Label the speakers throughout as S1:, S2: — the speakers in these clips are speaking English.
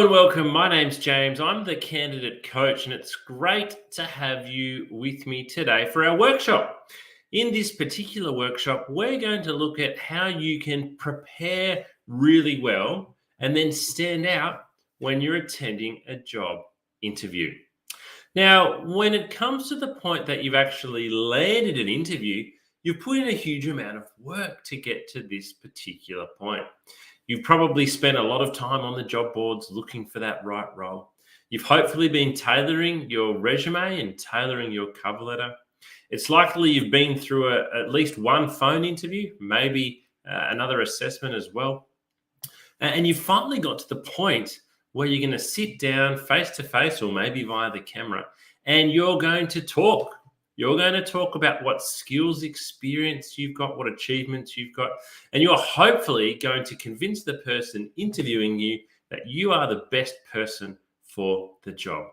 S1: and welcome. My name's James. I'm the candidate coach, and it's great to have you with me today for our workshop. In this particular workshop, we're going to look at how you can prepare really well and then stand out when you're attending a job interview. Now, when it comes to the point that you've actually landed an interview, you've put in a huge amount of work to get to this particular point. You've probably spent a lot of time on the job boards looking for that right role. You've hopefully been tailoring your resume and tailoring your cover letter. It's likely you've been through at least one phone interview, maybe another assessment as well. And you've finally got to the point where you're going to sit down face to face or maybe via the camera and you're going to talk. You're going to talk about what skills, experience you've got, what achievements you've got, and you're hopefully going to convince the person interviewing you that you are the best person for the job.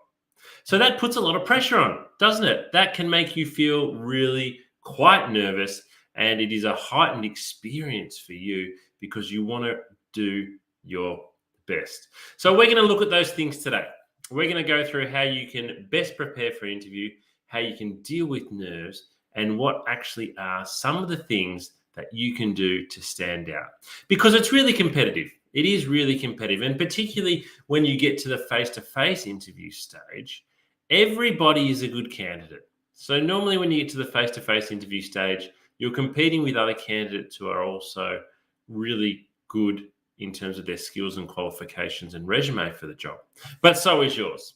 S1: So that puts a lot of pressure on, doesn't it? That can make you feel really quite nervous, and it is a heightened experience for you because you want to do your best. So we're going to look at those things today. We're going to go through how you can best prepare for an interview, how you can deal with nerves, and what actually are some of the things that you can do to stand out. Because it's really competitive. It is really competitive. And particularly when you get to the face-to-face interview stage, everybody is a good candidate. So normally when you get to the face-to-face interview stage, you're competing with other candidates who are also really good in terms of their skills and qualifications and resume for the job. But so is yours.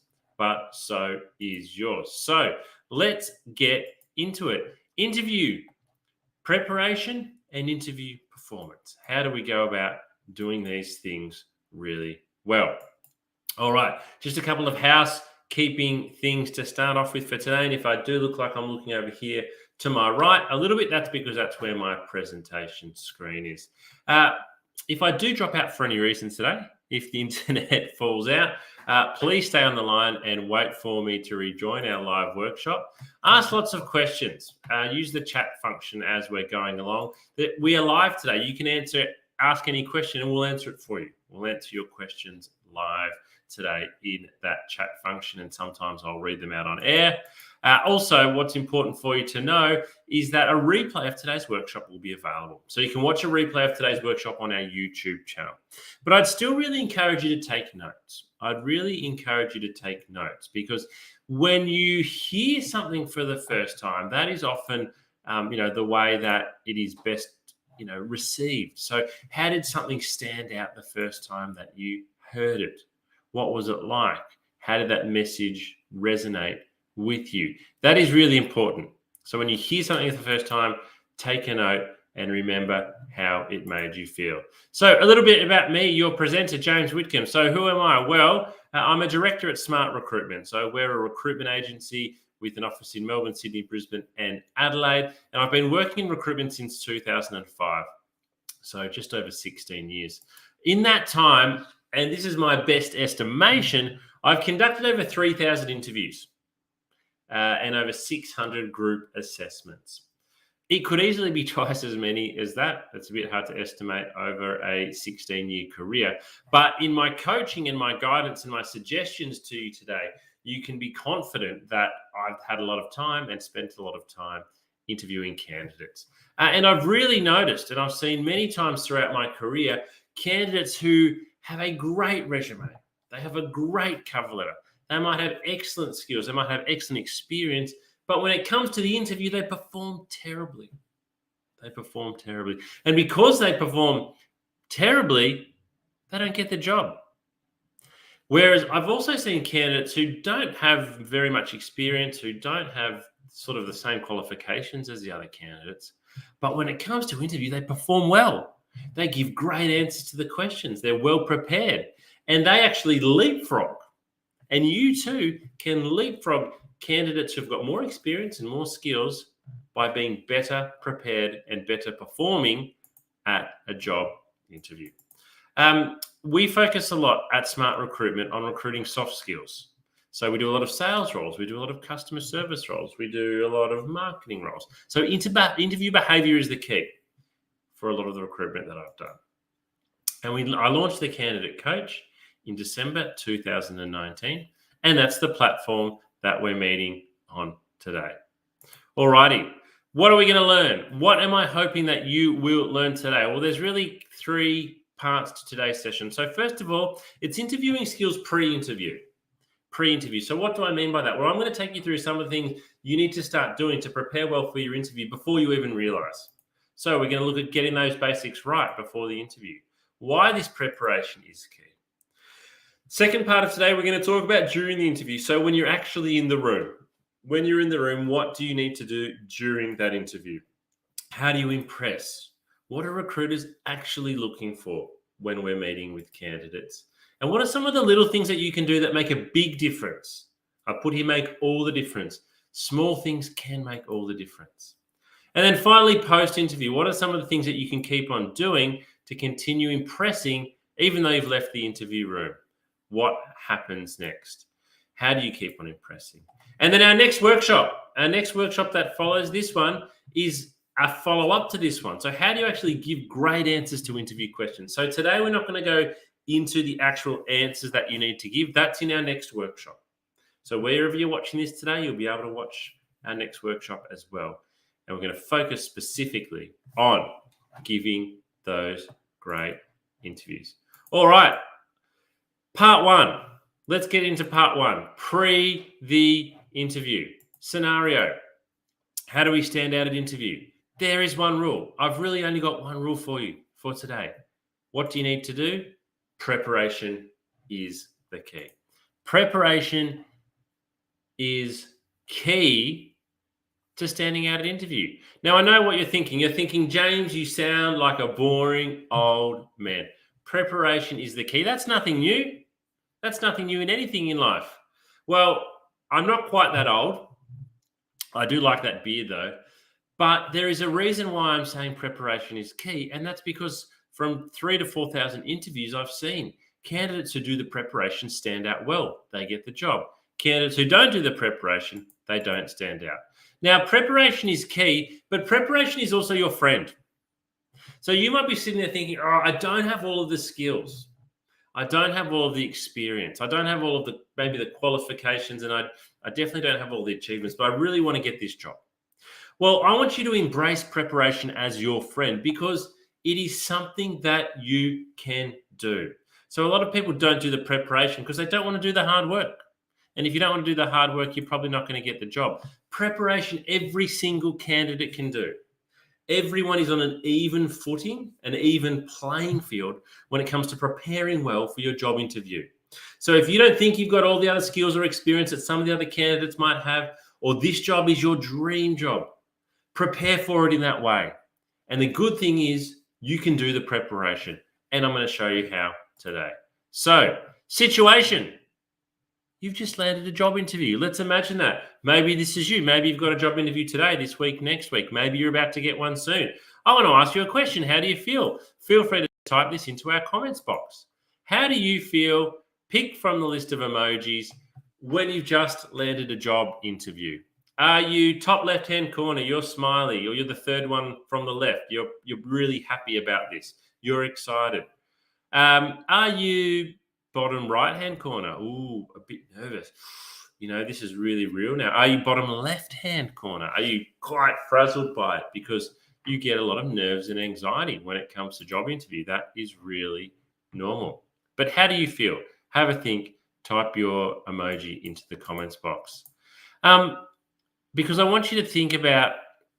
S1: So let's get into it. Interview preparation and interview performance. How do we go about doing these things really well? All right, just a couple of housekeeping things to start off with for today. And if I do look like I'm looking over here to my right a little bit, that's because that's where my presentation screen is. If I do drop out for any reason today, if the internet falls out, please stay on the line and wait for me to rejoin our live workshop. Ask lots of questions. Use the chat function as we're going along. We are live today. You can ask any question and we'll answer it for you. We'll answer your questions live today in that chat function, and sometimes I'll read them out on air. Also, what's important for you to know is that a replay of today's workshop will be available. So you can watch a replay of today's workshop on our YouTube channel. But I'd still really encourage you to take notes. I'd really encourage you to take notes, because when you hear something for the first time, that is often, the way that it is best, received. So how did something stand out the first time that you heard it? What was it like? How did that message resonate with you? That is really important. So when you hear something for the first time, take a note and remember how it made you feel. So a little bit about me, your presenter, James Whitcomb. So who am I? Well, I'm a director at Smart Recruitment. So we're a recruitment agency with an office in Melbourne, Sydney, Brisbane, and Adelaide. And I've been working in recruitment since 2005. So just over 16 years. In that time, and this is my best estimation, I've conducted over 3,000 interviews and over 600 group assessments. It could easily be twice as many as that. It's a bit hard to estimate over a 16-year career. But in my coaching and my guidance and my suggestions to you today, you can be confident that I've had a lot of time and spent a lot of time interviewing candidates. And I've really noticed, and I've seen many times throughout my career, candidates who have a great resume. They have a great cover letter. They might have excellent skills. They might have excellent experience. But when it comes to the interview, they perform terribly. And because they perform terribly, they don't get the job. Whereas I've also seen candidates who don't have very much experience, who don't have sort of the same qualifications as the other candidates. But when it comes to interview, they perform well. They give great answers to the questions. They're well prepared. And they actually leapfrog. And you too can leapfrog candidates who've got more experience and more skills by being better prepared and better performing at a job interview. We focus a lot at Smart Recruitment on recruiting soft skills. So we do a lot of sales roles. We do a lot of customer service roles. We do a lot of marketing roles. So interview behavior is the key for a lot of the recruitment that I've done. And I launched the Candidate Coach in December 2019. And that's the platform that we're meeting on today. Alrighty. What are we going to learn? What am I hoping that you will learn today? Well, there's really 3 parts to today's session. So first of all, it's interviewing skills pre-interview. So what do I mean by that? Well, I'm going to take you through some of the things you need to start doing to prepare well for your interview before you even realize. So we're going to look at getting those basics right before the interview. Why this preparation is key. Second part of today, we're going to talk about during the interview. So when you're actually in the room, what do you need to do during that interview? How do you impress? What are recruiters actually looking for when we're meeting with candidates? And what are some of the little things that you can do that make a big difference? I put here, make all the difference. Small things can make all the difference. And then finally, post-interview, what are some of the things that you can keep on doing to continue impressing even though you've left the interview room? What happens next? How do you keep on impressing? And then our next workshop that follows this one is a follow-up to this one. So how do you actually give great answers to interview questions? So today we're not going to go into the actual answers that you need to give. That's in our next workshop. So wherever you're watching this today, you'll be able to watch our next workshop as well. And we're going to focus specifically on giving those great interviews. All right. Part 1. Let's get into part 1. Pre the interview. Scenario. How do we stand out at interview? There is one rule. I've really only got one rule for you for today. What do you need to do? Preparation is the key. Preparation is key to standing out at interview. Now, I know what you're thinking. You're thinking, James, you sound like a boring old man. Preparation is the key. That's nothing new. That's nothing new in anything in life. Well, I'm not quite that old. I do like that beard though. But there is a reason why I'm saying preparation is key. And that's because from 3,000 to 4,000 interviews I've seen, candidates who do the preparation stand out well. They get the job. Candidates who don't do the preparation, they don't stand out. Now, preparation is key, but preparation is also your friend. So you might be sitting there thinking, oh, I don't have all of the skills. I don't have all of the experience. I don't have all of maybe the qualifications, and I definitely don't have all the achievements, but I really want to get this job. Well, I want you to embrace preparation as your friend because it is something that you can do. So a lot of people don't do the preparation because they don't want to do the hard work. And if you don't want to do the hard work, you're probably not going to get the job. Preparation, every single candidate can do. Everyone is on an even footing, an even playing field when it comes to preparing well for your job interview. So if you don't think you've got all the other skills or experience that some of the other candidates might have, or this job is your dream job, prepare for it in that way. And the good thing is you can do the preparation. And I'm going to show you how today. So, situation. You've just landed a job interview. Let's imagine that. Maybe this is you. Maybe you've got a job interview today, this week, next week. Maybe you're about to get one soon. I want to ask you a question. How do you feel? Feel free to type this into our comments box. How do you feel? Pick from the list of emojis when you've just landed a job interview. Are you top left-hand corner? You're smiley, or you're the third one from the left. You're really happy about this. You're excited. Are you bottom right-hand corner? Ooh, a bit nervous. You know, this is really real now. Are you bottom left-hand corner? Are you quite frazzled by it? Because you get a lot of nerves and anxiety when it comes to job interview. That is really normal. But how do you feel? Have a think. Type your emoji into the comments box. Because I want you to think about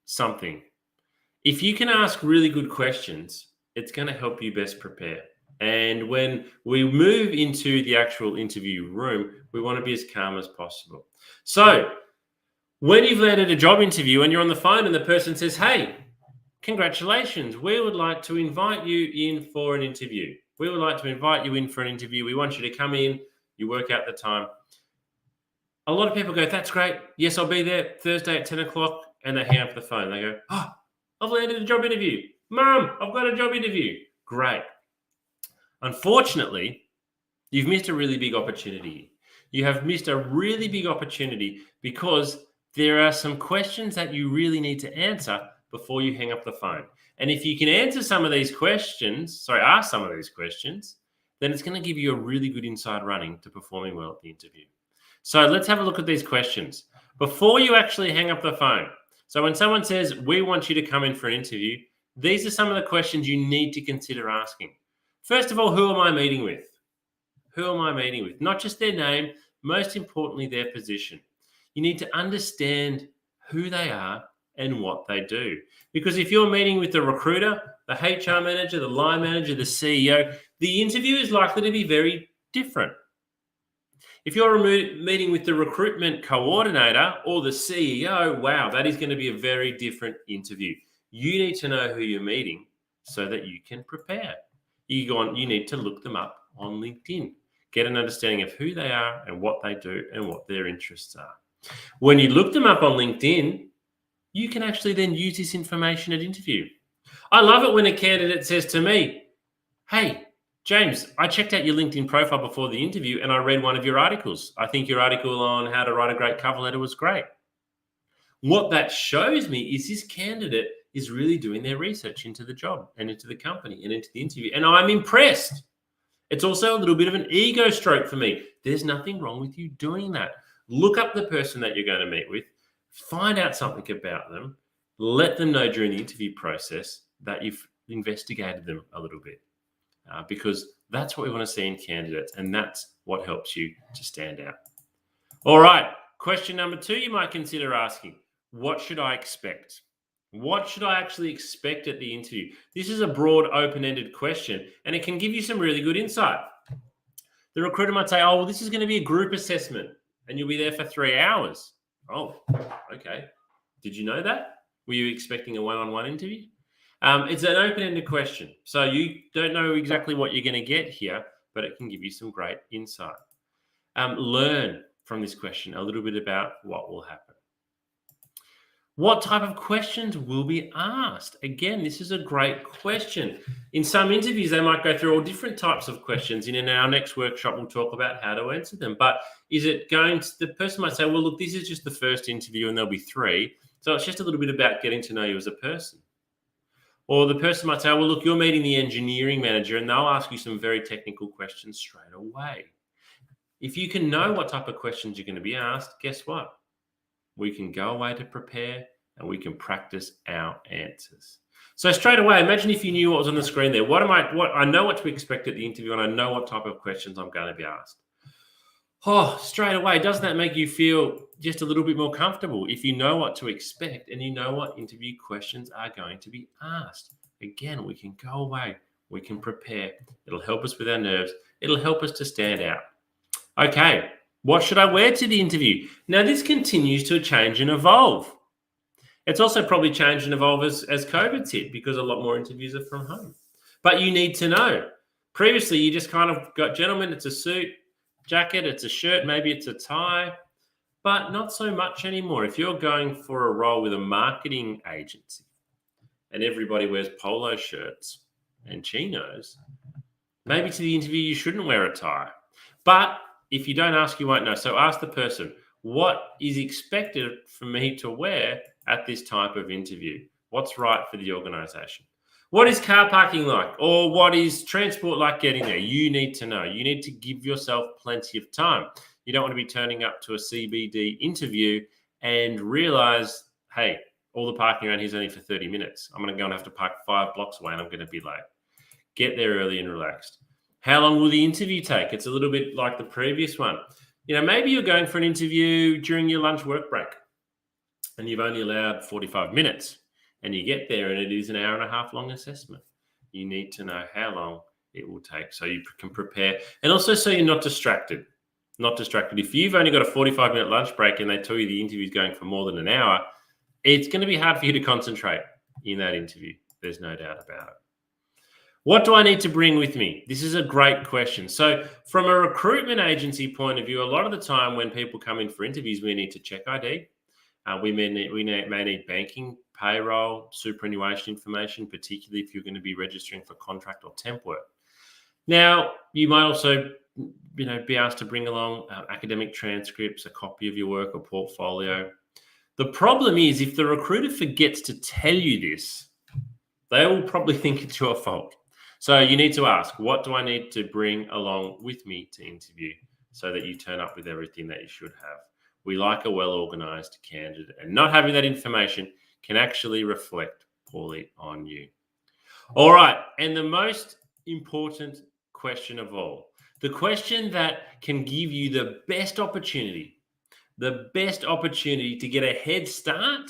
S1: something. If you can ask really good questions, it's going to help you best prepare. And when we move into the actual interview room, we want to be as calm as possible. So when you've landed a job interview and you're on the phone and the person says, hey, congratulations, we would like to invite you in for an interview. We would like to invite you in for an interview. We want you to come in. You work out the time. A lot of people go, that's great. Yes, I'll be there Thursday at 10 o'clock. And they hang up the phone. They go, oh, I've landed a job interview. Mom, I've got a job interview. Great. Unfortunately, you've missed a really big opportunity. You have missed a really big opportunity because there are some questions that you really need to answer before you hang up the phone. And if you can answer some of these questions, ask some of these questions, then it's going to give you a really good inside running to performing well at the interview. So let's have a look at these questions before you actually hang up the phone. So when someone says, we want you to come in for an interview, these are some of the questions you need to consider asking. First of all, who am I meeting with? Who am I meeting with? Not just their name, most importantly, their position. You need to understand who they are and what they do. Because if you're meeting with the recruiter, the HR manager, the line manager, the CEO, the interview is likely to be very different. If you're meeting with the recruitment coordinator or the CEO, wow, that is going to be a very different interview. You need to know who you're meeting so that you can prepare. You need to look them up on LinkedIn, get an understanding of who they are and what they do and what their interests are. When you look them up on LinkedIn, you can actually then use this information at interview. I love it when a candidate says to me, hey, James, I checked out your LinkedIn profile before the interview and I read one of your articles. I think your article on how to write a great cover letter was great. What that shows me is this candidate is really doing their research into the job and into the company and into the interview. And I'm impressed. It's also a little bit of an ego stroke for me. There's nothing wrong with you doing that. Look up the person that you're going to meet with, find out something about them, let them know during the interview process that you've investigated them a little bit. Because that's what we want to see in candidates, and that's what helps you to stand out. All right, question number 2 you might consider asking, what should I expect? What should I actually expect at the interview? This is a broad, open-ended question, and it can give you some really good insight. The recruiter might say, oh, well, this is going to be a group assessment, and you'll be there for 3 hours. Oh, okay. Did you know that? Were you expecting a one-on-one interview? It's an open-ended question. So you don't know exactly what you're going to get here, but it can give you some great insight. Learn from this question a little bit about what will happen. What type of questions will be asked? Again, this is a great question. In some interviews, they might go through all different types of questions. And in our next workshop, we'll talk about how to answer them. But is it going to, the person might say, well, look, this is just the first interview and there'll be 3. So it's just a little bit about getting to know you as a person. Or the person might say, well, look, you're meeting the engineering manager and they'll ask you some very technical questions straight away. If you can know what type of questions you're going to be asked, guess what? We can go away to prepare and we can practice our answers. So straight away, imagine if you knew what was on the screen there. I know what to expect at the interview and I know what type of questions I'm going to be asked. Oh, straight away, doesn't that make you feel just a little bit more comfortable if you know what to expect and you know what interview questions are going to be asked? Again, we can go away, we can prepare. It'll help us with our nerves. It'll help us to stand out. Okay, what should I wear to the interview? Now, this continues to change and evolve. It's also probably changed and evolved as COVID's hit because a lot more interviews are from home. But you need to know. Previously, you just kind of got, gentlemen, it's a suit, jacket, it's a shirt, maybe it's a tie, but not so much anymore. If you're going for a role with a marketing agency and everybody wears polo shirts and chinos, maybe to the interview you shouldn't wear a tie. But if you don't ask, you won't know. So ask the person, what is expected for me to wear at this type of interview? What's right for the organization? What is car parking like? Or what is transport like getting there? You need to know. You need to give yourself plenty of time. You don't want to be turning up to a CBD interview and realize, hey, all the parking around here is only for 30 minutes. I'm going to go and have to park 5 blocks away and I'm going to be late. Get there early and relaxed. How long will the interview take? It's a little bit like the previous one. Maybe you're going for an interview during your lunch work break and you've only allowed 45 minutes. And you get there and it is an hour and a half long assessment. You need to know how long it will take so you can prepare. And also so you're not distracted. If you've only got a 45-minute lunch break and they tell you the interview is going for more than an hour, it's going to be hard for you to concentrate in that interview. There's no doubt about it. What do I need to bring with me? This is a great question. So from a recruitment agency point of view, a lot of the time when people come in for interviews, we need to check ID. We may need banking, payroll, superannuation information, particularly if you're going to be registering for contract or temp work. Now, you might also, be asked to bring along academic transcripts, a copy of your work or portfolio. The problem is if the recruiter forgets to tell you this, they will probably think it's your fault. So you need to ask, what do I need to bring along with me to interview so that you turn up with everything that you should have? We like a well-organized candidate, and not having that information can actually reflect poorly on you. All right. And the most important question of all, the question that can give you the best opportunity to get a head start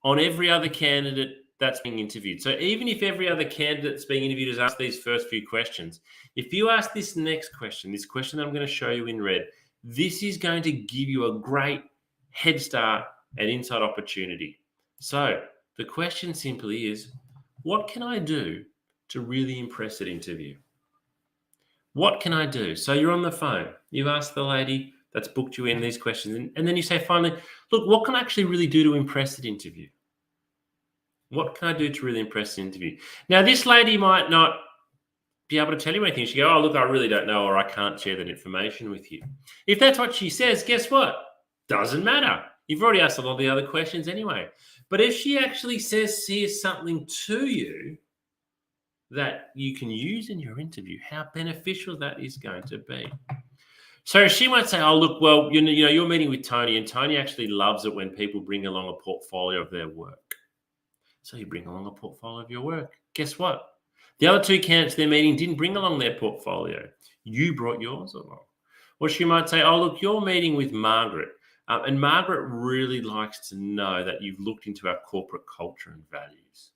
S1: on every other candidate that's being interviewed. So even if every other candidate that's being interviewed has asked these first few questions, if you ask this next question, this question I'm going to show you in red, this is going to give you a great head start and inside opportunity. So the question simply is, what can I do to really impress at interview? What can I do? So you're on the phone, you've asked the lady that's booked you in these questions, and then you say finally, look, what can I actually really do to impress at interview? What can I do to really impress the interview? Now, this lady might not be able to tell you anything. She go, oh, look, I really don't know, or I can't share that information with you. If that's what she says, guess what? Doesn't matter. You've already asked a lot of the other questions anyway. But if she actually says, here's something to you that you can use in your interview, how beneficial that is going to be. So she might say, oh, look, well, you know, you're meeting with Tony, and Tony actually loves it when people bring along a portfolio of their work. So you bring along a portfolio of your work. Guess what? The other two candidates they're meeting didn't bring along their portfolio. You brought yours along. Or she might say, oh, look, you're meeting with Margaret. And Margaret really likes to know that you've looked into our corporate culture and values.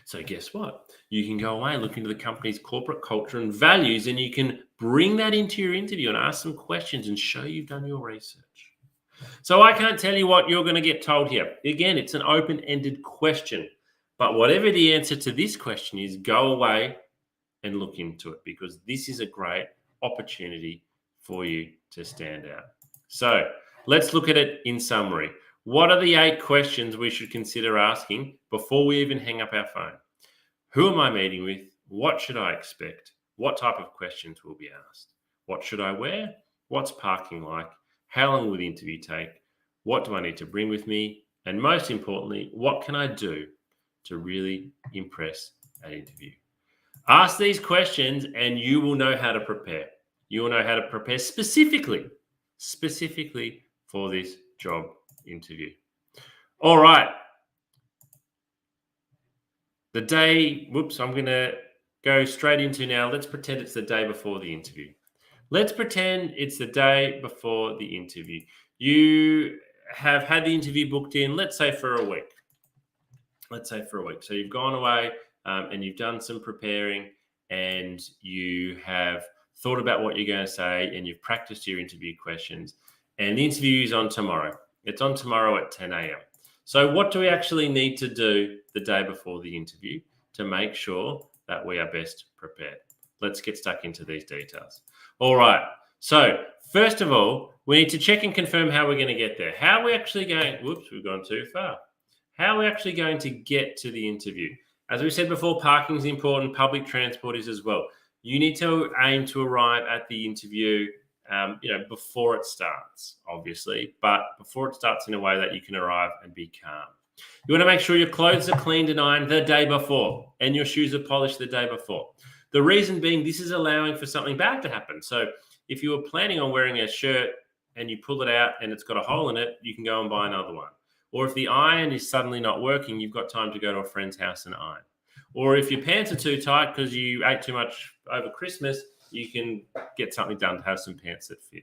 S1: So guess what? You can go away and look into the company's corporate culture and values, and you can bring that into your interview and ask some questions and show you've done your research. So I can't tell you what you're going to get told here. Again, it's an open-ended question. But whatever the answer to this question is, go away and look into it, because this is a great opportunity for you to stand out. So let's look at it in summary. What are the 8 questions we should consider asking before we even hang up our phone? Who am I meeting with? What should I expect? What type of questions will be asked? What should I wear? What's parking like? How long will the interview take? What do I need to bring with me? And most importantly, what can I do to really impress at interview? Ask these questions and you will know how to prepare. You will know how to prepare specifically for this job interview. All right. I'm going to go straight into now. Let's pretend it's the day before the interview. Let's pretend it's the day before the interview. You have had the interview booked in, let's say for a week. So you've gone away and you've done some preparing, and you have thought about what you're going to say, and you've practiced your interview questions, and the interview is on tomorrow. It's on tomorrow at 10 a.m. So what do we actually need to do the day before the interview to make sure that we are best prepared? Let's get stuck into these details. All right. So first of all, we need to check and confirm how we're going to get there. How are we actually going? Whoops, we've gone too far. How are we actually going to get to the interview? As we said before, parking is important. Public transport is as well. You need to aim to arrive at the interview, before it starts, obviously, but before it starts in a way that you can arrive and be calm. You want to make sure your clothes are cleaned and ironed the day before, and your shoes are polished the day before. The reason being, this is allowing for something bad to happen. So if you were planning on wearing a shirt and you pull it out and it's got a hole in it, you can go and buy another one. Or if the iron is suddenly not working, you've got time to go to a friend's house and iron. Or if your pants are too tight because you ate too much over Christmas, you can get something done to have some pants that fit.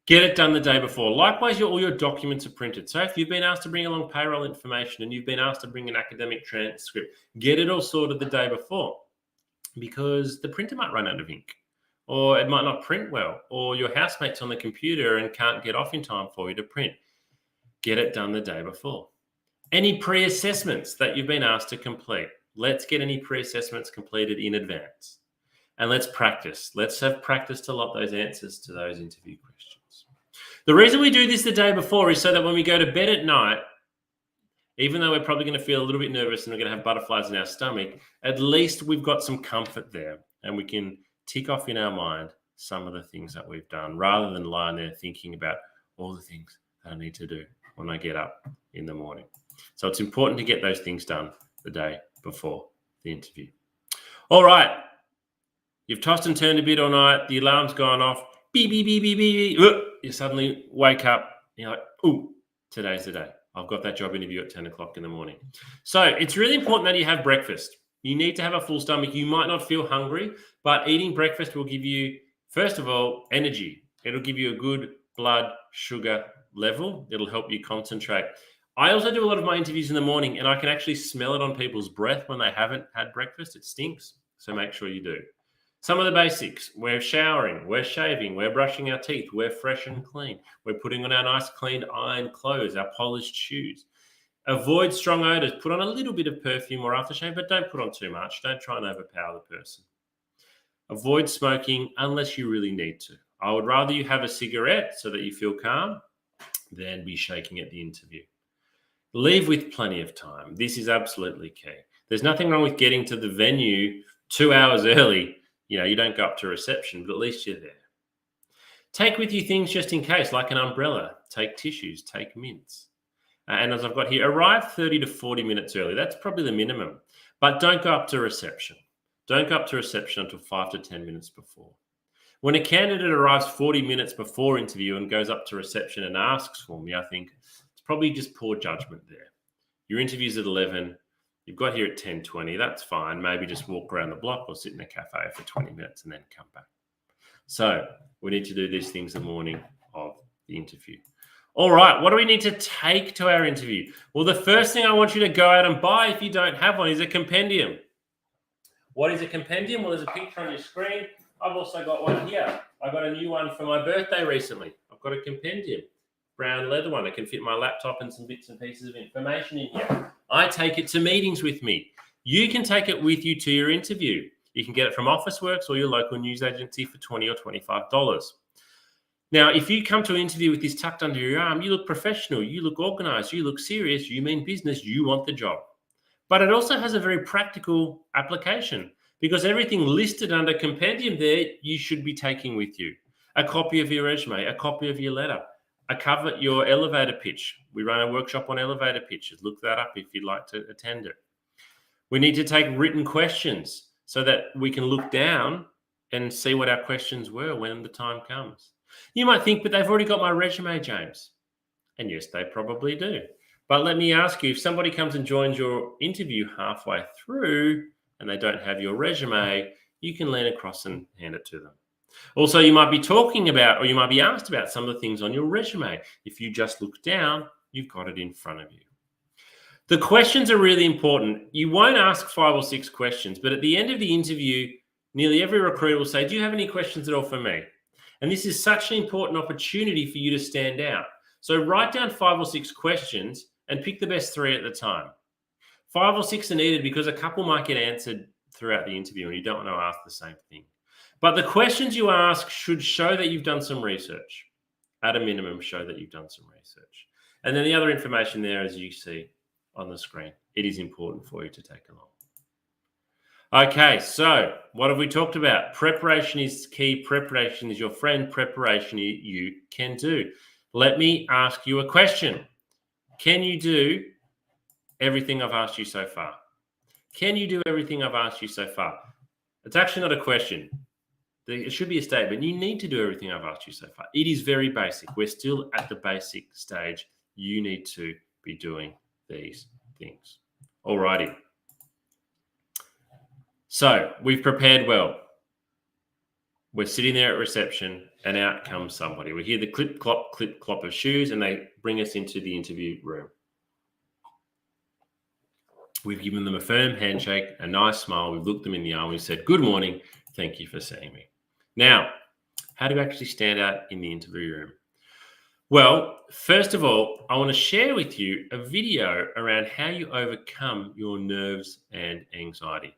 S1: Get it done the day before. Likewise, all your documents are printed. So if you've been asked to bring along payroll information and you've been asked to bring an academic transcript, get it all sorted the day before, because the printer might run out of ink, or it might not print well, or your housemate's on the computer and can't get off in time for you to print. Get it done the day before. Any pre-assessments that you've been asked to complete, let's get any pre-assessments completed in advance. And let's practice. Let's have practice to lot those answers to those interview questions. The reason we do this the day before is so that when we go to bed at night, even though we're probably going to feel a little bit nervous and we're going to have butterflies in our stomach, at least we've got some comfort there, and we can tick off in our mind some of the things that we've done, rather than lying there thinking about all the things that I need to do when I get up in the morning. So it's important to get those things done the day before the interview. All right. You've tossed and turned a bit all night. The alarm's gone off. Beep, beep, beep, beep, beep, beep. You suddenly wake up. And you're like, ooh, today's the day. I've got that job interview at 10 o'clock in the morning. So it's really important that you have breakfast. You need to have a full stomach. You might not feel hungry, but eating breakfast will give you, first of all, energy. It'll give you a good blood sugar level. It'll help you concentrate. I also do a lot of my interviews in the morning, and I can actually smell it on people's breath when they haven't had breakfast. It stinks. So make sure you do. Some of the basics: we're showering, we're shaving, we're brushing our teeth, we're fresh and clean. We're putting on our nice, clean, ironed clothes, our polished shoes. Avoid strong odors. Put on a little bit of perfume or aftershave, but don't put on too much. Don't try and overpower the person. Avoid smoking unless you really need to. I would rather you have a cigarette so that you feel calm than be shaking at the interview. Leave with plenty of time. This is absolutely key. There's nothing wrong with getting to the venue 2 hours early. You don't go up to reception, but at least you're there. Take with you things just in case, like an umbrella. Take tissues, take mints. And as I've got here, arrive 30 to 40 minutes early. That's probably the minimum. But don't go up to reception. Don't go up to reception until 5 to 10 minutes before. When a candidate arrives 40 minutes before interview and goes up to reception and asks for me, I think it's probably just poor judgment there. Your interview's at 11. You've got here at 10:20. That's fine. Maybe just walk around the block or sit in a cafe for 20 minutes and then come back. So we need to do these things the morning of the interview. All right, what do we need to take to our interview? Well, the first thing I want you to go out and buy, if you don't have one, is a compendium. What is a compendium? Well, there's a picture on your screen. I've also got one here. I got a new one for my birthday recently. I've got a compendium, brown leather one. I can fit my laptop and some bits and pieces of information in here. I take it to meetings with me. You can take it with you to your interview. You can get it from Officeworks or your local news agency for $20 or $25. Now, if you come to an interview with this tucked under your arm, you look professional, you look organized, you look serious, you mean business, you want the job. But it also has a very practical application because everything listed under compendium there, you should be taking with you. A copy of your resume, a copy of your letter, your elevator pitch. We run a workshop on elevator pitches. Look that up if you'd like to attend it. We need to take written questions so that we can look down and see what our questions were when the time comes. You might think, but they've already got my resume, James. And yes, they probably do. But let me ask you, if somebody comes and joins your interview halfway through and they don't have your resume, you can lean across and hand it to them. Also, you might be talking about, or you might be asked about some of the things on your resume. If you just look down, you've got it in front of you. The questions are really important. You won't ask 5 or 6 questions, but at the end of the interview, nearly every recruiter will say, do you have any questions at all for me? And this is such an important opportunity for you to stand out. So write down 5 or 6 questions and pick the best 3 at the time. 5 or 6 are needed because a couple might get answered throughout the interview and you don't want to ask the same thing. But the questions you ask should show that you've done some research. At a minimum, show that you've done some research. And then the other information there, as you see on the screen, it is important for you to take along. Okay, so what have we talked about? Preparation is key. Preparation is your friend. Preparation you can do. Let me ask you a question. Can you do everything I've asked you so far? Can you do everything I've asked you so far? It's actually not a question. It should be a statement. You need to do everything I've asked you so far. It is very basic. We're still at the basic stage. You need to be doing these things. All righty. So we've prepared well. We're sitting there at reception and out comes somebody. We hear the clip, clop of shoes and they bring us into the interview room. We've given them a firm handshake, a nice smile. We've looked them in the eye. We've said, good morning. Thank you for seeing me. Now, how do you actually stand out in the interview room? Well, first of all, I want to share with you a video around how you overcome your nerves and anxiety.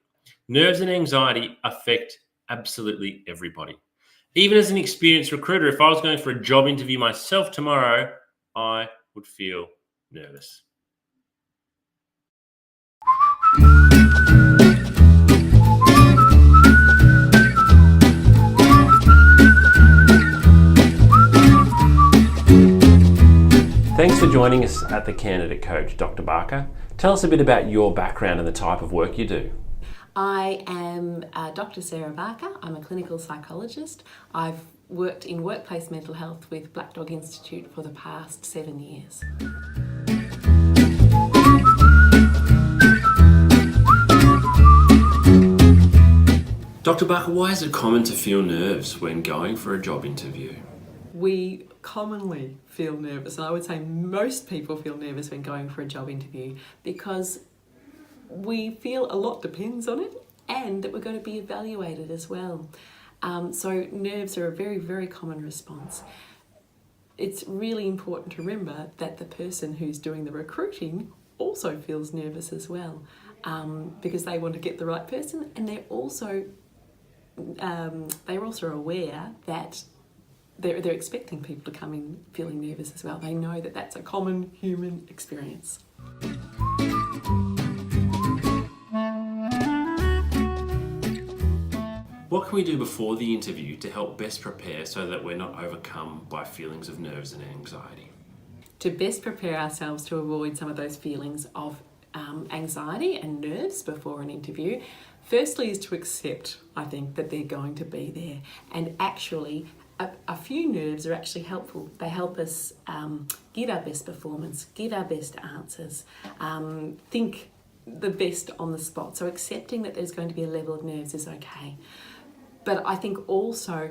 S1: Nerves and anxiety affect absolutely everybody. Even as an experienced recruiter, if I was going for a job interview myself tomorrow, I would feel nervous. Thanks for joining us at The Candidate Coach, Dr. Barker. Tell us a bit about your background and the type of work you do.
S2: I am Dr. Sarah Barker. I'm a clinical psychologist. I've worked in workplace mental health with Black Dog Institute for the past 7 years.
S1: Dr. Barker, why is it common to feel nerves when going for a job interview?
S2: We commonly feel nervous, and I would say most people feel nervous when going for a job interview because we feel a lot depends on it and that we're going to be evaluated as well. So nerves are a very, very common response. It's really important to remember that the person who's doing the recruiting also feels nervous as well, because they want to get the right person, and they're also aware that they're expecting people to come in feeling nervous as well. They know that that's a common human experience.
S1: What can we do before the interview to help best prepare so that we're not overcome by feelings of nerves and anxiety?
S2: To best prepare ourselves to avoid some of those feelings of anxiety and nerves before an interview, firstly is to accept, I think, that they're going to be there. And actually, a few nerves are actually helpful. They help us give our best performance, give our best answers, think the best on the spot. So accepting that there's going to be a level of nerves is okay. But I think also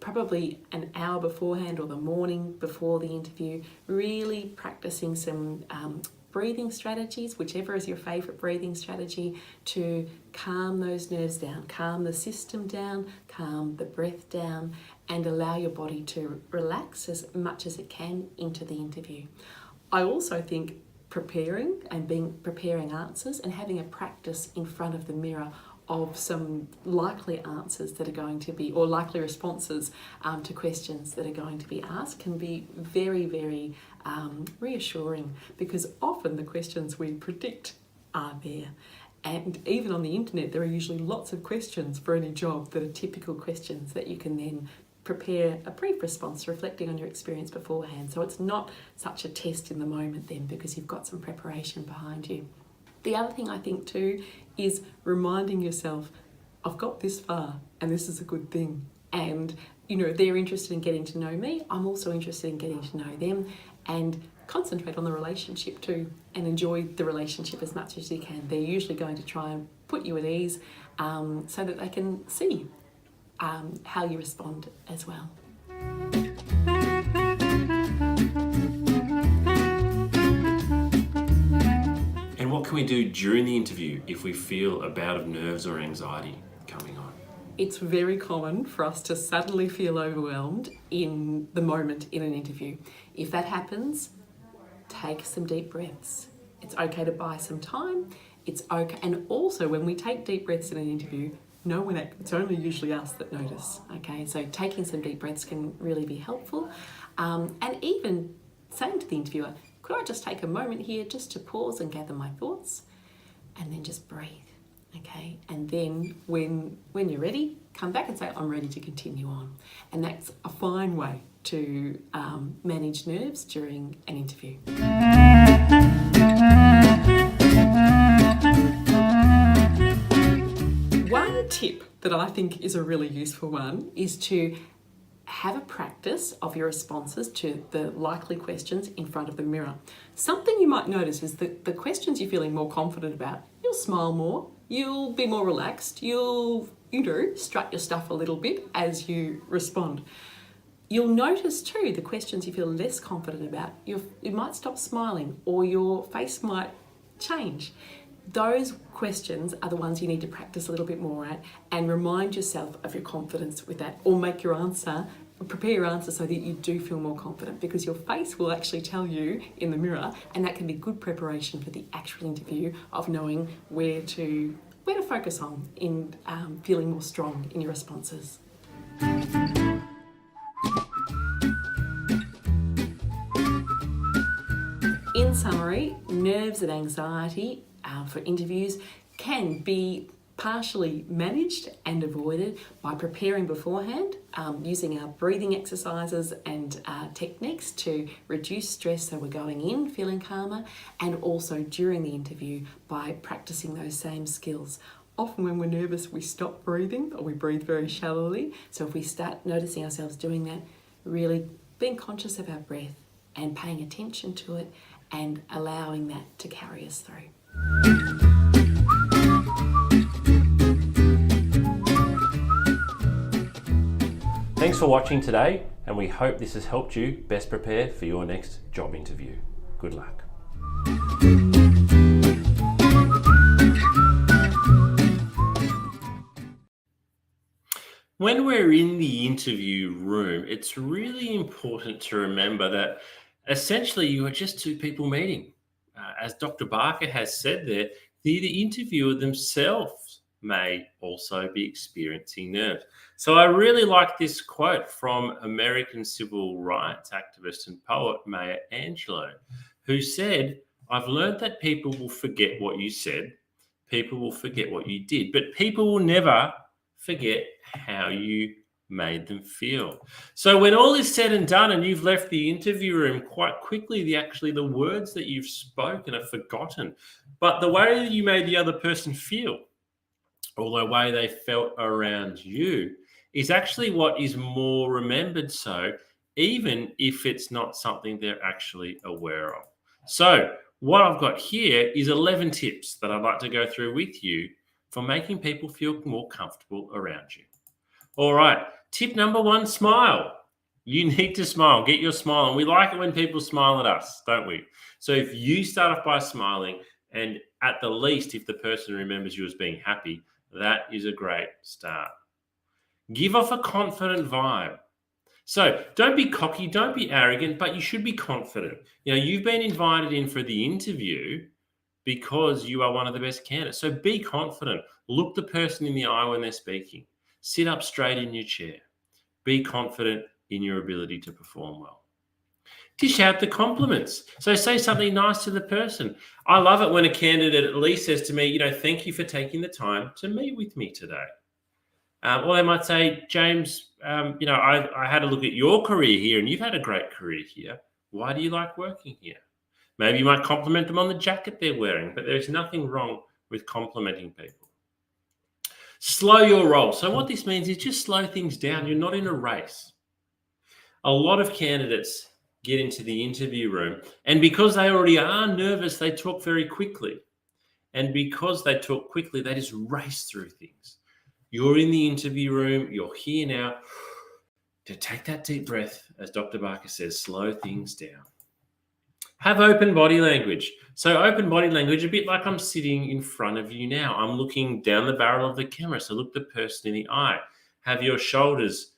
S2: probably an hour beforehand or the morning before the interview, really practicing some breathing strategies, whichever is your favourite breathing strategy, to calm those nerves down, calm the system down, calm the breath down, and allow your body to relax as much as it can into the interview. I also think preparing answers and having a practice in front of the mirror of some likely answers that are going to be, or likely responses to questions that are going to be asked can be very, very reassuring, because often the questions we predict are there. And even on the internet, there are usually lots of questions for any job that are typical questions that you can then prepare a brief response reflecting on your experience beforehand. So it's not such a test in the moment then, because you've got some preparation behind you. The other thing I think too is reminding yourself, I've got this far and this is a good thing. And, they're interested in getting to know me. I'm also interested in getting to know them, and concentrate on the relationship too and enjoy the relationship as much as you can. They're usually going to try and put you at ease so that they can see how you respond as well.
S1: What can we do during the interview if we feel a bout of nerves or anxiety coming on?
S2: It's very common for us to suddenly feel overwhelmed in the moment in an interview. If that happens, take some deep breaths. It's okay to buy some time. It's okay. And also, when we take deep breaths in an interview, it's only usually us that notice. Okay, so taking some deep breaths can really be helpful. And even saying to the interviewer, could I just take a moment here just to pause and gather my thoughts, and then just breathe, okay? And then when you're ready, come back and say, I'm ready to continue on. And that's a fine way to manage nerves during an interview. One tip that I think is a really useful one is to have a practice of your responses to the likely questions in front of the mirror. Something you might notice is that the questions you're feeling more confident about, you'll smile more, you'll be more relaxed, you'll, strut your stuff a little bit as you respond. You'll notice too, the questions you feel less confident about, you might stop smiling or your face might change. Those questions are the ones you need to practice a little bit more at, and remind yourself of your confidence with that, or prepare your answer so that you do feel more confident, because your face will actually tell you in the mirror, and that can be good preparation for the actual interview of knowing where to focus on in feeling more strong in your responses. In summary, nerves and anxiety for interviews can be partially managed and avoided by preparing beforehand, using our breathing exercises and techniques to reduce stress so we're going in feeling calmer, and also during the interview by practicing those same skills. often when we're nervous, we stop breathing or we breathe very shallowly. So if we start noticing ourselves doing that, really being conscious of our breath and paying attention to it and allowing that to carry us through.
S1: Thanks for watching today, and we hope this has helped you best prepare for your next job interview. Good luck. When we're in the interview room, it's really important to remember that essentially you are just two people meeting. As Dr. Barker has said there, the interviewer themselves may also be experiencing nerves. So I really like this quote from American civil rights activist and poet Maya Angelou, who said, "I've learned that people will forget what you said, people will forget what you did, but people will never forget how you made them feel." So when all is said and done and you've left the interview room, quite quickly, the words that you've spoken are forgotten. But the way that you made the other person feel, or the way they felt around you, is actually what is more remembered, so even if it's not something they're actually aware of. So what I've got here is 11 tips that I'd like to go through with you for making people feel more comfortable around you. All right, tip number 1, smile. You need to smile. Get your smile. And we like it when people smile at us, don't we? So if you start off by smiling, and at the least, if the person remembers you as being happy, that is a great start. Give off a confident vibe. So don't be cocky, don't be arrogant, but you should be confident. You know, you've been invited in for the interview because you are one of the best candidates. So be confident. Look the person in the eye when they're speaking. Sit up straight in your chair. Be confident in your ability to perform well. Dish out the compliments. So say something nice to the person. I love it when a candidate at least says to me, thank you for taking the time to meet with me today. Or they might say, James, I had a look at your career here and you've had a great career here. Why do you like working here? Maybe you might compliment them on the jacket they're wearing, but there's nothing wrong with complimenting people. Slow your roll. So what this means is just slow things down. You're not in a race. A lot of candidates get into the interview room, and because they already are nervous, they talk very quickly. And because they talk quickly, they just race through things. You're in the interview room. You're here now to take that deep breath. As Dr. Barker says, slow things down. Have open body language. So open body language, a bit like I'm sitting in front of you now. I'm looking down the barrel of the camera. So look the person in the eye. Have your shoulders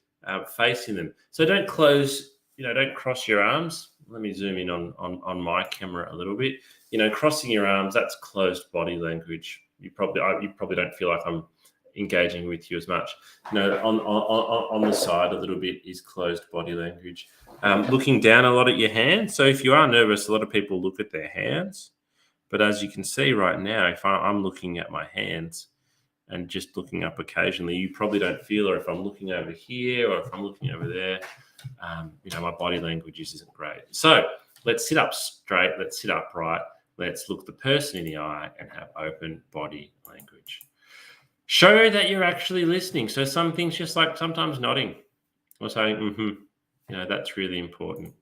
S1: facing them. So don't close, don't cross your arms. Let me zoom in on my camera a little bit. Crossing your arms, that's closed body language. You probably don't feel like I'm engaging with you as much. On the side a little bit is closed body language. Looking down a lot at your hands. So if you are nervous, a lot of people look at their hands. But as you can see right now, if I'm looking at my hands and just looking up occasionally, you probably don't feel, or if I'm looking over here or if I'm looking over there, my body language isn't great. So let's sit up straight. Let's sit upright. Let's look the person in the eye and have open body language. Show that you're actually listening. So some things just like sometimes nodding or saying, that's really important.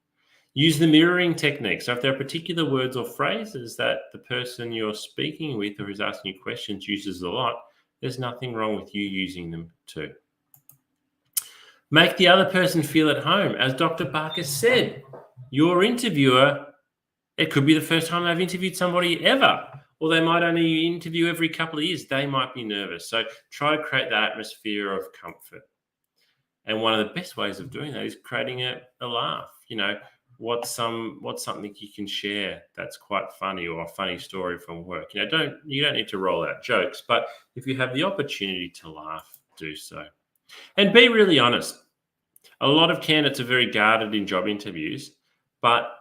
S1: Use the mirroring technique. So if there are particular words or phrases that the person you're speaking with or who's asking you questions uses a lot, there's nothing wrong with you using them too. Make the other person feel at home. As Dr. Barker said, your interviewer, it could be the first time they've interviewed somebody ever, or they might only interview every couple of years. They might be nervous. So try to create that atmosphere of comfort. And one of the best ways of doing that is creating a laugh. What's something you can share that's quite funny, or a funny story from work? You don't need to roll out jokes, but if you have the opportunity to laugh, do so. And be really honest. A lot of candidates are very guarded in job interviews, but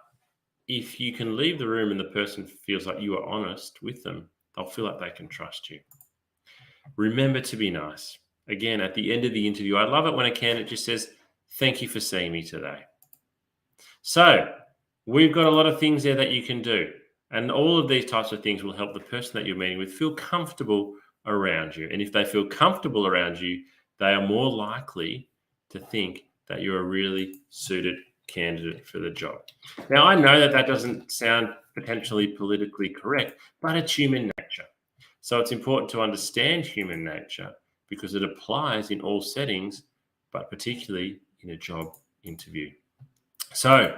S1: if you can leave the room and the person feels like you are honest with them, they'll feel like they can trust you. Remember to be nice. Again, at the end of the interview, I love it when a candidate just says, thank you for seeing me today. So we've got a lot of things there that you can do. And all of these types of things will help the person that you're meeting with feel comfortable around you. And if they feel comfortable around you, they are more likely to think that you're a really suited candidate for the job. Now, I know that doesn't sound potentially politically correct, but it's human nature. So it's important to understand human nature because it applies in all settings, but particularly in a job interview. So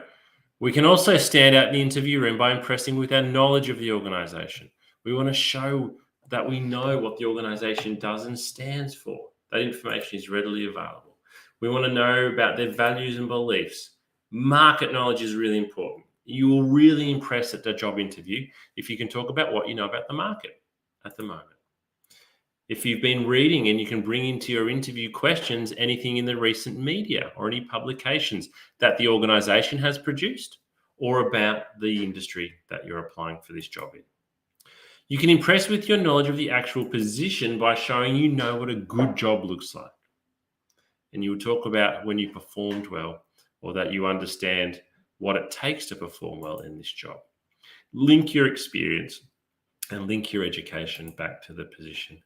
S1: we can also stand out in the interview room by impressing with our knowledge of the organization. We want to show that we know what the organization does and stands for. That information is readily available. We want to know about their values and beliefs. Market knowledge is really important. You will really impress at the job interview if you can talk about what you know about the market at the moment. If you've been reading and you can bring into your interview questions anything in the recent media or any publications that the organization has produced or about the industry that you're applying for this job in. You can impress with your knowledge of the actual position by showing you know what a good job looks like. And you will talk about when you performed well or that you understand what it takes to perform well in this job. Link your experience and link your education back to the position.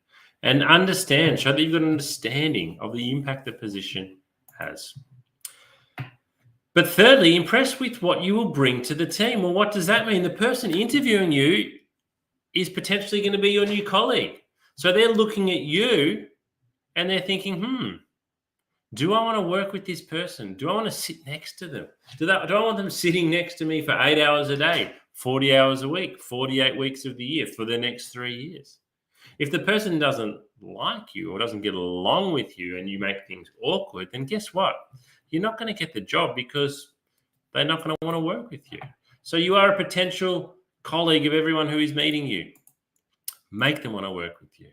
S1: And understand, show that you've got an understanding of the impact the position has. But thirdly, impress with what you will bring to the team. Well, what does that mean? The person interviewing you is potentially going to be your new colleague. So they're looking at you and they're thinking, do I want to work with this person? Do I want to sit next to them? Do I want them sitting next to me for 8 hours a day, 40 hours a week, 48 weeks of the year for the next 3 years? If the person doesn't like you or doesn't get along with you and you make things awkward, then guess what? You're not going to get the job because they're not going to want to work with you. So you are a potential colleague of everyone who is meeting you. Make them want to work with you.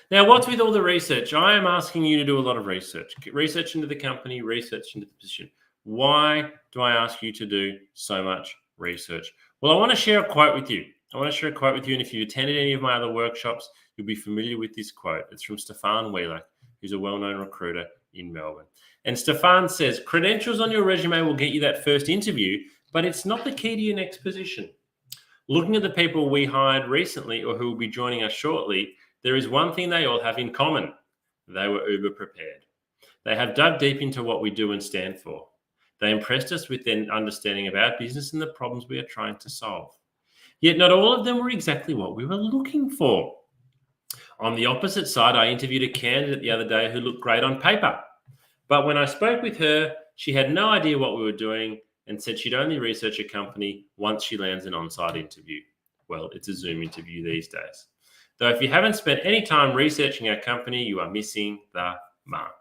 S1: Now, what's with all the research? I am asking you to do a lot of research. Research into the company, research into the position. Why do I ask you to do so much research? Well, I want to share a quote with you. And if you've attended any of my other workshops, you'll be familiar with this quote. It's from Stefan Wheeler, who's a well-known recruiter in Melbourne. And Stefan says, credentials on your resume will get you that first interview, but it's not the key to your next position. Looking at the people we hired recently or who will be joining us shortly, there is one thing they all have in common. They were uber prepared. They have dug deep into what we do and stand for. They impressed us with their understanding of our business and the problems we are trying to solve. Yet not all of them were exactly what we were looking for. On the opposite side, I interviewed a candidate the other day who looked great on paper. But when I spoke with her, she had no idea what we were doing and said she'd only research a company once she lands an on-site interview. Well, it's a Zoom interview these days. Though if you haven't spent any time researching our company, you are missing the mark.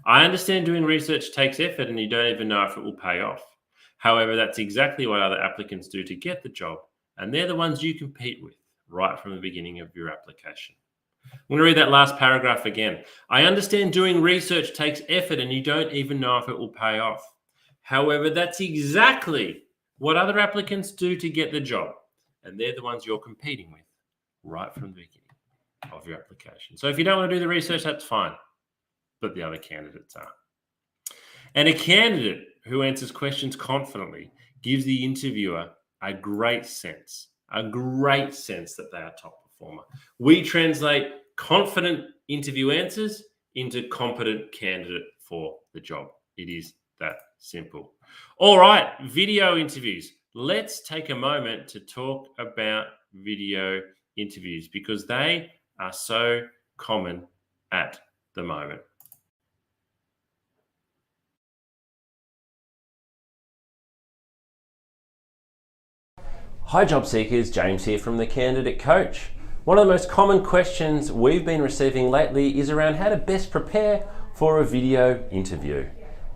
S1: I understand doing research takes effort and you don't even know if it will pay off. However, that's exactly what other applicants do to get the job, and they're the ones you compete with right from the beginning of your application. I'm going to read that last paragraph again. I understand doing research takes effort and you don't even know if it will pay off. However, that's exactly what other applicants do to get the job, and they're the ones you're competing with right from the beginning of your application. So if you don't want to do the research, that's fine, but the other candidates are. And a candidate who answers questions confidently gives the interviewer a great sense that they are top performer. We translate confident interview answers into competent candidate for the job. It is that simple. All right, video interviews. Let's take a moment to talk about video interviews because they are so common at the moment.
S3: Hi job seekers, James here from The Candidate Coach. One of the most common questions we've been receiving lately is around how to best prepare for a video interview.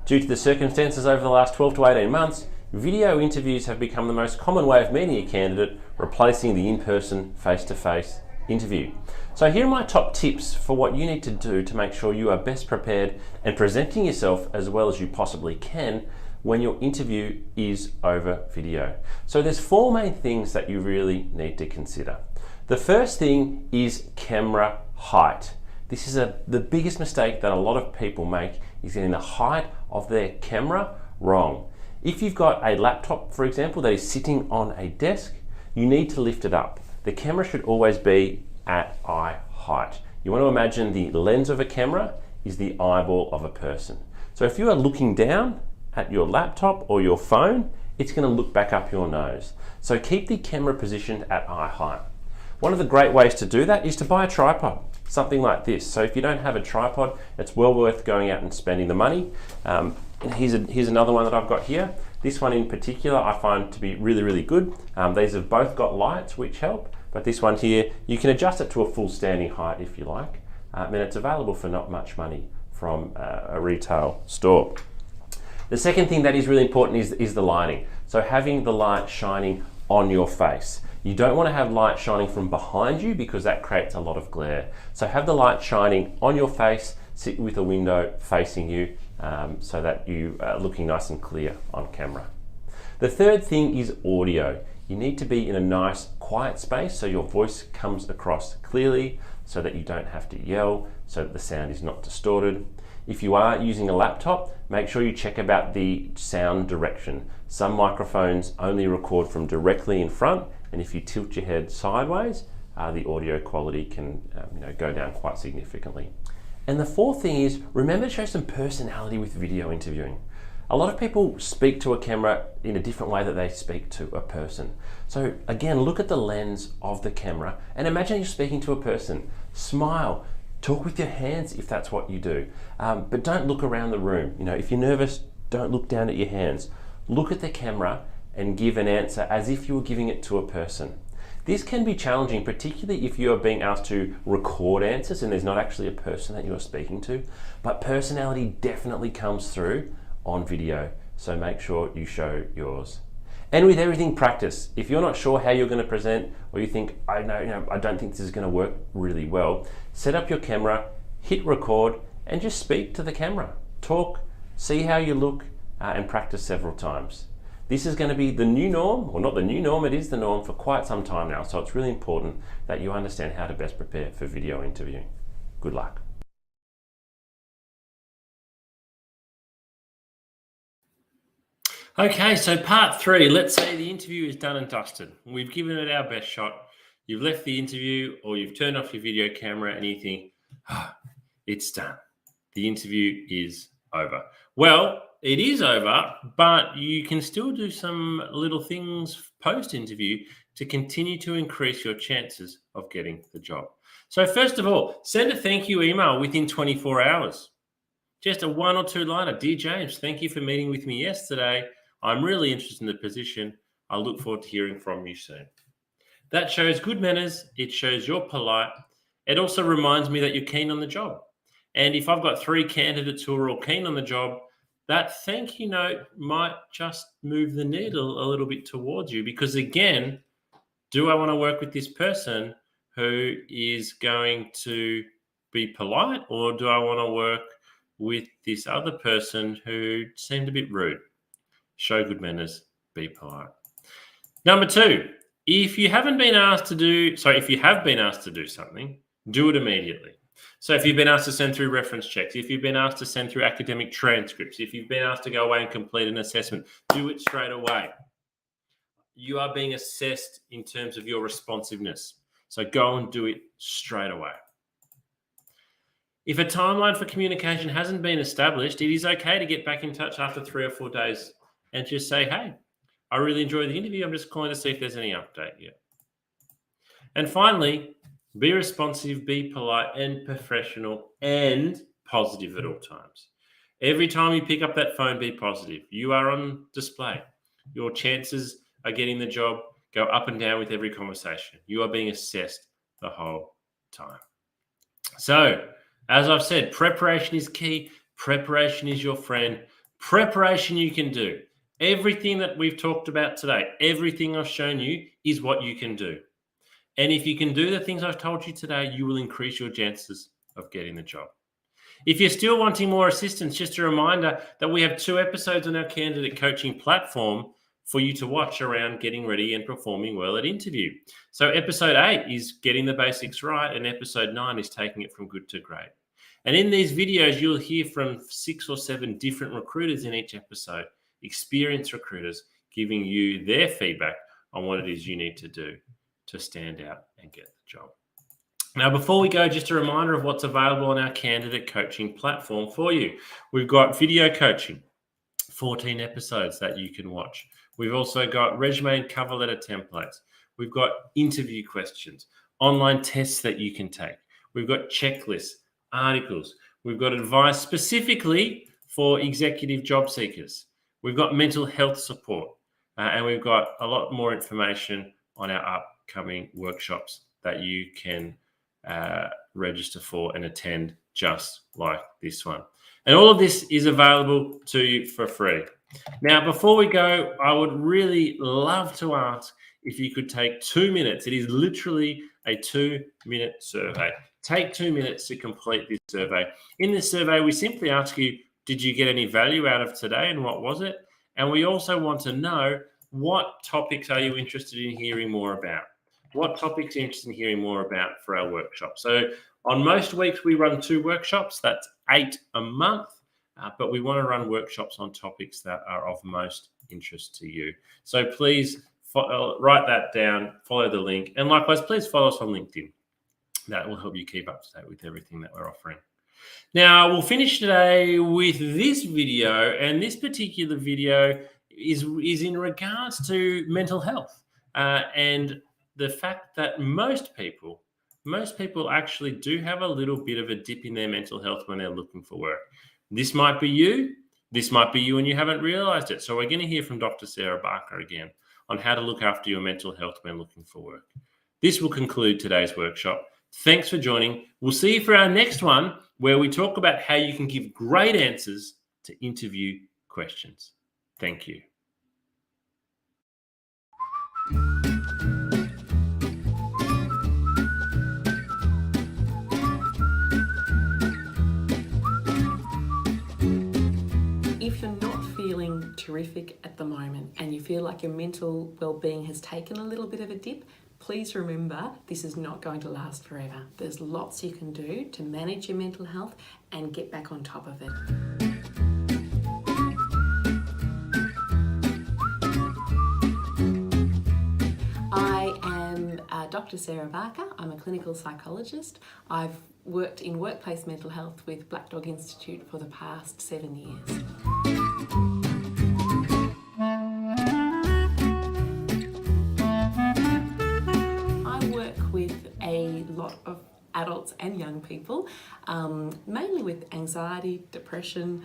S3: Due to the circumstances over the last 12 to 18 months, video interviews have become the most common way of meeting a candidate, replacing the in-person, face-to-face interview. So here are my top tips for what you need to do to make sure you are best prepared and presenting yourself as well as you possibly can when your interview is over video. So there's 4 main things that you really need to consider. The first thing is camera height. This is the biggest mistake that a lot of people make, is getting the height of their camera wrong. If you've got a laptop, for example, that is sitting on a desk, you need to lift it up. The camera should always be at eye height. You want to imagine the lens of a camera is the eyeball of a person. So if you are looking down at your laptop or your phone, it's going to look back up your nose. So keep the camera positioned at eye height. One of the great ways to do that is to buy a tripod, something like this. So if you don't have a tripod, it's well worth going out and spending the money. And here's another one that I've got here. This one in particular I find to be really, really good. These have both got lights which help, but this one here, you can adjust it to a full standing height if you like. And it's available for not much money from a retail store. The second thing that is really important is the lighting. So having the light shining on your face. You don't want to have light shining from behind you because that creates a lot of glare. So have the light shining on your face, sit with a window facing you so that you are looking nice and clear on camera. The third thing is audio. You need to be in a nice quiet space so your voice comes across clearly, so that you don't have to yell, so that the sound is not distorted. If you are using a laptop, make sure you check about the sound direction. Some microphones only record from directly in front, and if you tilt your head sideways, the audio quality can go down quite significantly. And the fourth thing is, remember to show some personality with video interviewing. A lot of people speak to a camera in a different way that they speak to a person. So again, look at the lens of the camera and imagine you're speaking to a person. Smile, talk with your hands if that's what you do, but don't look around the room. If you're nervous, don't look down at your hands. Look at the camera and give an answer as if you were giving it to a person. This can be challenging, particularly if you are being asked to record answers and there's not actually a person that you are speaking to, but personality definitely comes through on video, so make sure you show yours. And with everything, practice. If you're not sure how you're going to present, or you think, I don't think this is going to work really well, set up your camera, hit record, and just speak to the camera. Talk, see how you look, and practice several times. This is going to be the new norm, or not the new norm, it is the norm for quite some time now, so it's really important that you understand how to best prepare for video interviewing. Good luck.
S1: Okay, so part 3, let's say the interview is done and dusted. We've given it our best shot. You've left the interview or you've turned off your video camera and you think, it's done. The interview is over. Well, it is over, but you can still do some little things post-interview to continue to increase your chances of getting the job. So first of all, send a thank you email within 24 hours. Just a 1 or 2 liner. Dear James, thank you for meeting with me yesterday. I'm really interested in the position. I look forward to hearing from you soon. That shows good manners. It shows you're polite. It also reminds me that you're keen on the job. And if I've got 3 candidates who are all keen on the job, that thank you note might just move the needle a little bit towards you, because again, do I want to work with this person who is going to be polite, or do I want to work with this other person who seemed a bit rude? Show good manners, be polite. Number 2, if you have been asked to do something, do it immediately. So if you've been asked to send through reference checks, if you've been asked to send through academic transcripts, if you've been asked to go away and complete an assessment, do it straight away. You are being assessed in terms of your responsiveness. So go and do it straight away. If a timeline for communication hasn't been established, it is okay to get back in touch after 3 or 4 days and just say, hey, I really enjoyed the interview. I'm just calling to see if there's any update yet. And finally, be responsive, be polite and professional and positive at all times. Every time you pick up that phone, be positive. You are on display. Your chances of getting the job go up and down with every conversation. You are being assessed the whole time. So, as I've said, preparation is key. Preparation is your friend. Preparation you can do. Everything that we've talked about today, everything I've shown you is what you can do. And if you can do the things I've told you today, you will increase your chances of getting the job. If you're still wanting more assistance, just a reminder that we have 2 episodes on our candidate coaching platform for you to watch around getting ready and performing well at interview. So episode 8 is getting the basics right, and episode 9 is taking it from good to great. And in these videos, you'll hear from 6 or 7 different recruiters in each episode, experienced recruiters giving you their feedback on what it is you need to do to stand out and get the job. Now, before we go, just a reminder of what's available on our candidate coaching platform for you. We've got video coaching, 14 episodes that you can watch. We've also got resume and cover letter templates. We've got interview questions, online tests that you can take. We've got checklists, articles. We've got advice specifically for executive job seekers. We've got mental health support, and we've got a lot more information on our upcoming workshops that you can register for and attend, just like this one. And all of this is available to you for free. Now, before we go, I would really love to ask if you could take 2 minutes. It is literally a 2-minute survey. Take 2 minutes to complete this survey. In this survey, we simply ask you, did you get any value out of today and what was it? And we also want to know, what topics are you interested in hearing more about? What topics are you interested in hearing more about for our workshop? So on most weeks, we run 2 workshops. That's 8 a month. But we want to run workshops on topics that are of most interest to you. So please write that down, follow the link. And likewise, please follow us on LinkedIn. That will help you keep up to date with everything that we're offering. Now, we'll finish today with this video. And this particular video is in regards to mental health and the fact that most people actually do have a little bit of a dip in their mental health when they're looking for work. This might be you. This might be you and you haven't realized it. So we're going to hear from Dr. Sarah Barker again on how to look after your mental health when looking for work. This will conclude today's workshop. Thanks for joining. We'll see you for our next one, where we talk about how you can give great answers to interview questions. Thank you.
S2: If you're not feeling terrific at the moment and you feel like your mental well-being has taken a little bit of a dip, please remember this is not going to last forever. There's lots you can do to manage your mental health and get back on top of it. I am Dr. Sarah Barker. I'm a clinical psychologist. I've worked in workplace mental health with Black Dog Institute for the past 7 years. I work with a lot of adults and young people, mainly with anxiety, depression,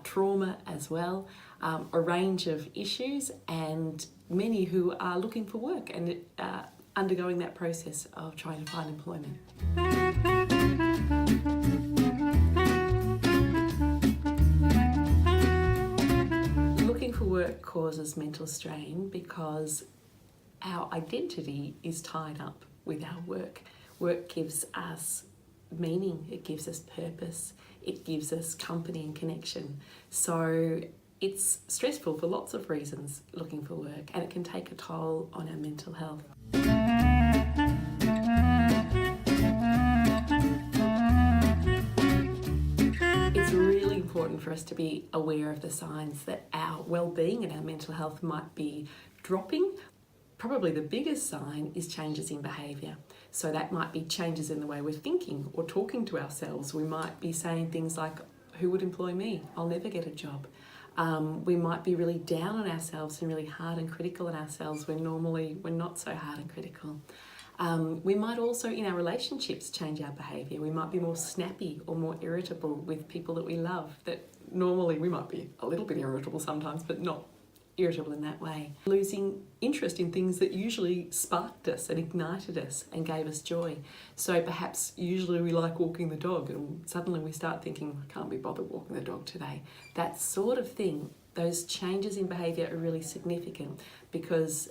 S2: trauma as well, a range of issues, and many who are looking for work and undergoing that process of trying to find employment. Looking for work causes mental strain because our identity is tied up with our work. Work gives us meaning, it gives us purpose, it gives us company and connection. So it's stressful for lots of reasons looking for work, and it can take a toll on our mental health. It's really important for us to be aware of the signs that our well-being and our mental health might be dropping. Probably the biggest sign is changes in behaviour. So that might be changes in the way we're thinking or talking to ourselves. We might be saying things like, who would employ me? I'll never get a job. We might be really down on ourselves and really hard and critical on ourselves when normally we're not so hard and critical. We might also, in our relationships, change our behaviour. We might be more snappy or more irritable with people that we love, that normally we might be a little bit irritable sometimes, but not irritable in that way. Losing interest in things that usually sparked us and ignited us and gave us joy. So perhaps usually we like walking the dog and suddenly we start thinking, I can't be bothered walking the dog today. That sort of thing, those changes in behaviour are really significant because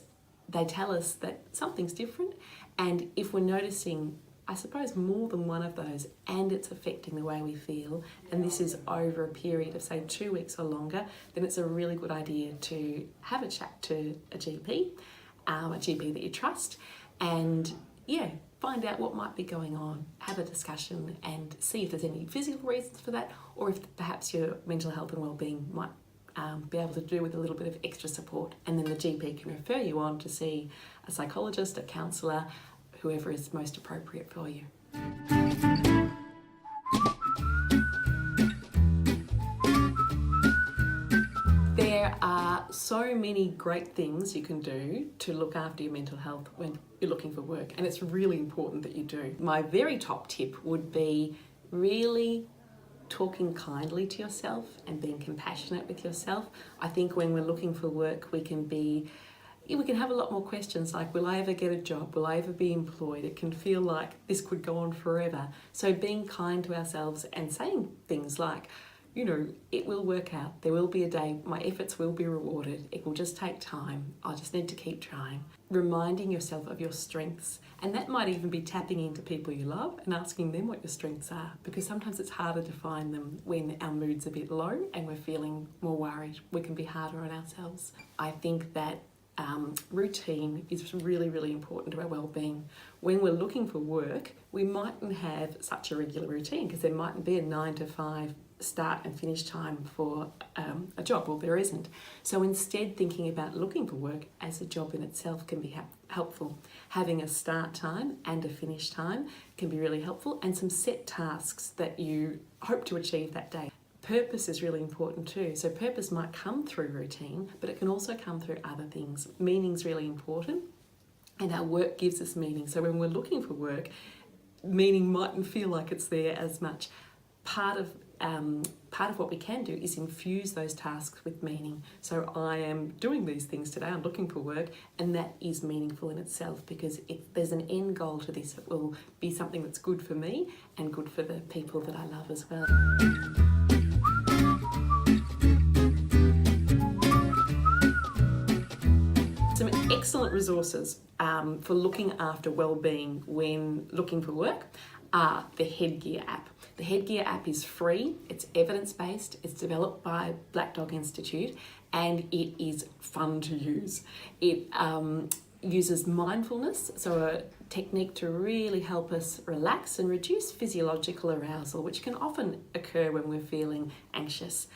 S2: they tell us that something's different, and if we're noticing, I suppose, more than one of those and it's affecting the way we feel, and this is over a period of say 2 weeks or longer, then it's a really good idea to have a chat to a GP that you trust, and find out what might be going on, have a discussion and see if there's any physical reasons for that, or if perhaps your mental health and wellbeing might be able to do with a little bit of extra support, and then the GP can refer you on to see a psychologist, a counsellor, whoever is most appropriate for you. There are so many great things you can do to look after your mental health when you're looking for work, and it's really important that you do. My very top tip would be really talking kindly to yourself and being compassionate with yourself. I think when we're looking for work, we can have a lot more questions like, will I ever get a job? Will I ever be employed? It can feel like this could go on forever. So being kind to ourselves and saying things like, you know, it will work out. There will be a day, my efforts will be rewarded. It will just take time. I just need to keep trying. Reminding yourself of your strengths. And that might even be tapping into people you love and asking them what your strengths are, because sometimes it's harder to find them when our mood's a bit low and we're feeling more worried. We can be harder on ourselves. I think that routine is really, really important to our well-being. When we're looking for work, we mightn't have such a regular routine because there mightn't be a 9 to 5 start and finish time for a job, or there isn't. So instead, thinking about looking for work as a job in itself can be helpful. Having a start time and a finish time can be really helpful, and some set tasks that you hope to achieve that day. Purpose is really important too. So purpose might come through routine, but it can also come through other things. Meaning's really important, and our work gives us meaning. So when we're looking for work, meaning mightn't feel like it's there as much. Part of what we can do is infuse those tasks with meaning. So I am doing these things today, I'm looking for work, and that is meaningful in itself, because there's an end goal to this. It will be something that's good for me and good for the people that I love as well. Some excellent resources for looking after well-being when looking for work are the Headgear app. The Headgear app is free, it's evidence-based, it's developed by Black Dog Institute, and it is fun to use. It uses mindfulness, so a technique to really help us relax and reduce physiological arousal, which can often occur when we're feeling anxious.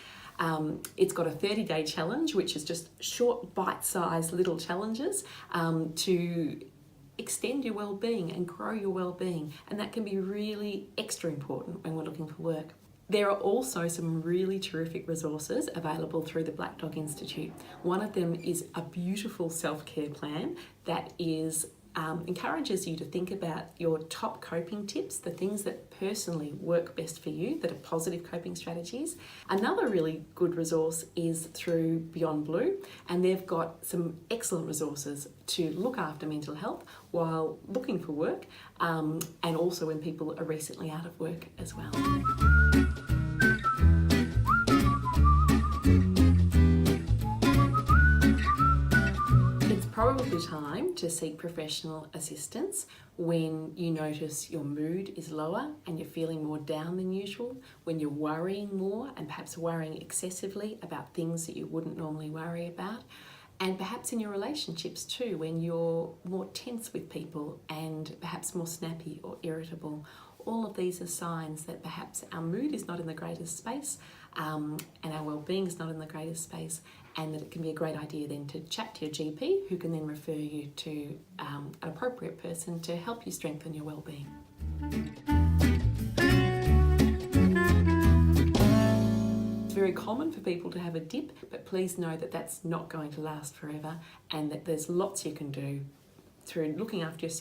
S2: It's got a 30-day challenge, which is just short, bite-sized little challenges to extend your well-being and grow your well-being, and that can be really extra important when we're looking for work. There are also some really terrific resources available through the Black Dog Institute. One of them is a beautiful self-care plan that encourages you to think about your top coping tips, the things that personally work best for you, that are positive coping strategies. Another really good resource is through Beyond Blue, and they've got some excellent resources to look after mental health while looking for work, and also when people are recently out of work as well. Probably time to seek professional assistance when you notice your mood is lower and you're feeling more down than usual, when you're worrying more and perhaps worrying excessively about things that you wouldn't normally worry about, and perhaps in your relationships too, when you're more tense with people and perhaps more snappy or irritable. All of these are signs that perhaps our mood is not in the greatest space, and our well-being is not in the greatest space, and that it can be a great idea then to chat to your GP, who can then refer you to an appropriate person to help you strengthen your well-being. It's very common for people to have a dip, but please know that that's not going to last forever, and that there's lots you can do through looking after yourself